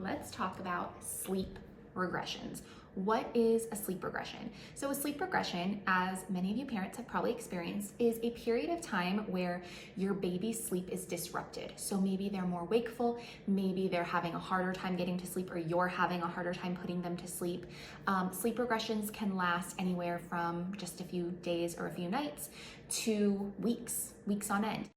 let's talk about sleep regressions. What is a sleep regression? So a sleep regression, as many of you parents have probably experienced, is a period of time where your baby's sleep is disrupted. So maybe they're more wakeful, maybe they're having a harder time getting to sleep, or you're having a harder time putting them to sleep. Sleep regressions can last anywhere from just a few days or a few nights to weeks on end.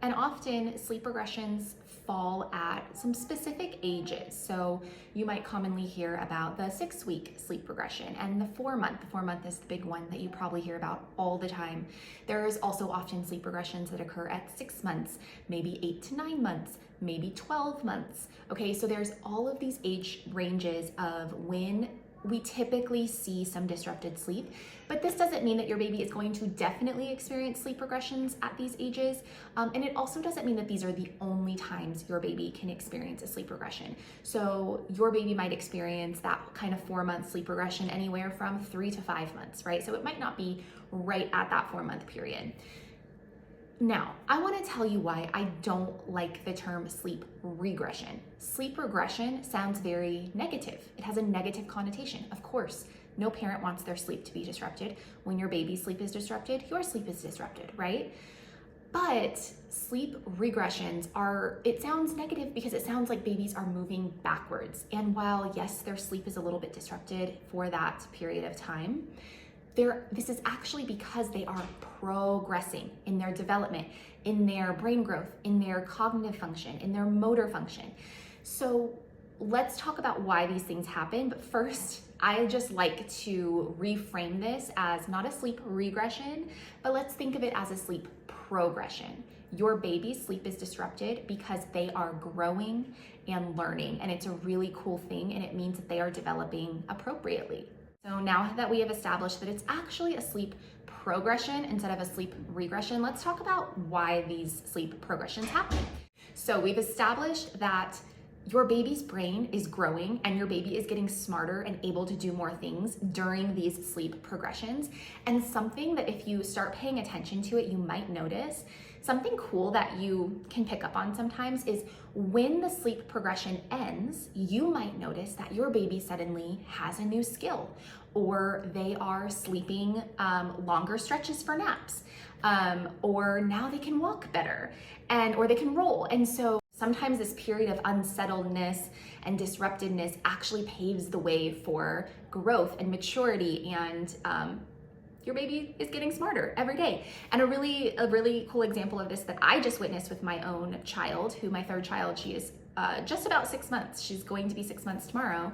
And often sleep regressions fall at some specific ages. So you might commonly hear about the 6-week sleep regression and the 4-month. The 4-month is the big one that you probably hear about all the time. There is also often sleep regressions that occur at 6 months, maybe 8 to 9 months, maybe 12 months. Okay, so there's all of these age ranges of when we typically see some disrupted sleep, but this doesn't mean that your baby is going to definitely experience sleep regressions at these ages. And it also doesn't mean that these are the only times your baby can experience a sleep regression. So your baby might experience that kind of 4-month sleep regression anywhere from 3 to 5 months, right? So it might not be right at that 4-month period. Now, I want to tell you why I don't like the term sleep regression. Sleep regression sounds very negative. It has a negative connotation. Of course, no parent wants their sleep to be disrupted. When your baby's sleep is disrupted, your sleep is disrupted, right? But sleep regressions it sounds negative because it sounds like babies are moving backwards. And while, yes, their sleep is a little bit disrupted for that period of time, this is actually because they are progressing in their development, in their brain growth, in their cognitive function, in their motor function. So let's talk about why these things happen. But first, I just like to reframe this as not a sleep regression, but let's think of it as a sleep progression. Your baby's sleep is disrupted because they are growing and learning, and it's a really cool thing, and it means that they are developing appropriately. So now that we have established that it's actually a sleep progression instead of a sleep regression, let's talk about why these sleep progressions happen. So we've established that your baby's brain is growing and your baby is getting smarter and able to do more things during these sleep progressions. And something that if you start paying attention to it, you might notice, something cool that you can pick up on sometimes is when the sleep progression ends, you might notice that your baby suddenly has a new skill, or they are sleeping longer stretches for naps, or now they can walk better, or they can roll. And so sometimes this period of unsettledness and disruptedness actually paves the way for growth and maturity, and your baby is getting smarter every day. And a really cool example of this that I just witnessed with my own child, my third child, she is just about 6 months. She's going to be 6 months tomorrow.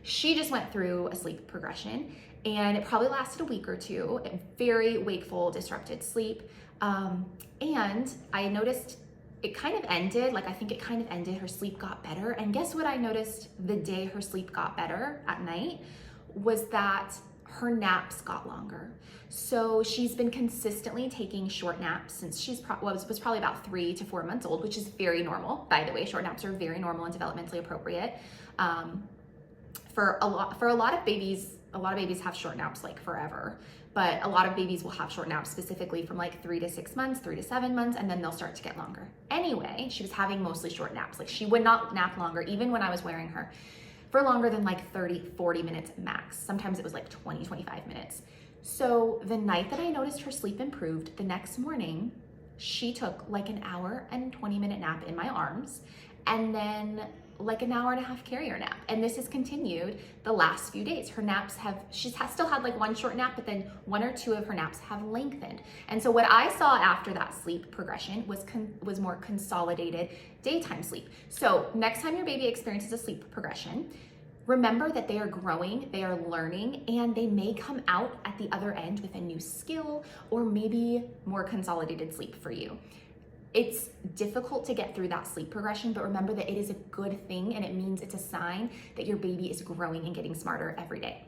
She just went through a sleep progression, and it probably lasted a week or two, very wakeful, disrupted sleep. And I noticed it kind of ended, her sleep got better. And guess what I noticed the day her sleep got better at night was that her naps got longer. So she's been consistently taking short naps since she was probably about 3 to 4 months old, which is very normal, by the way. Short naps are very normal and developmentally appropriate. For a lot of babies have short naps like forever, but a lot of babies will have short naps specifically from like 3 to 6 months, 3 to 7 months, and then they'll start to get longer. Anyway, she was having mostly short naps. Like she would not nap longer, even when I was wearing her, for longer than like 30, 40 minutes max. Sometimes it was like 20, 25 minutes. So the night that I noticed her sleep improved, the next morning, she took like an hour and 20-minute nap in my arms, and then like an hour and a half carrier nap. And this has continued the last few days. Her naps she's still had like one short nap, but then 1 or 2 of her naps have lengthened. And so what I saw after that sleep progression was more consolidated daytime sleep. So next time your baby experiences a sleep progression, remember that they are growing, they are learning, and they may come out at the other end with a new skill or maybe more consolidated sleep for you. It's difficult to get through that sleep progression, but remember that it is a good thing, and it means it's a sign that your baby is growing and getting smarter every day.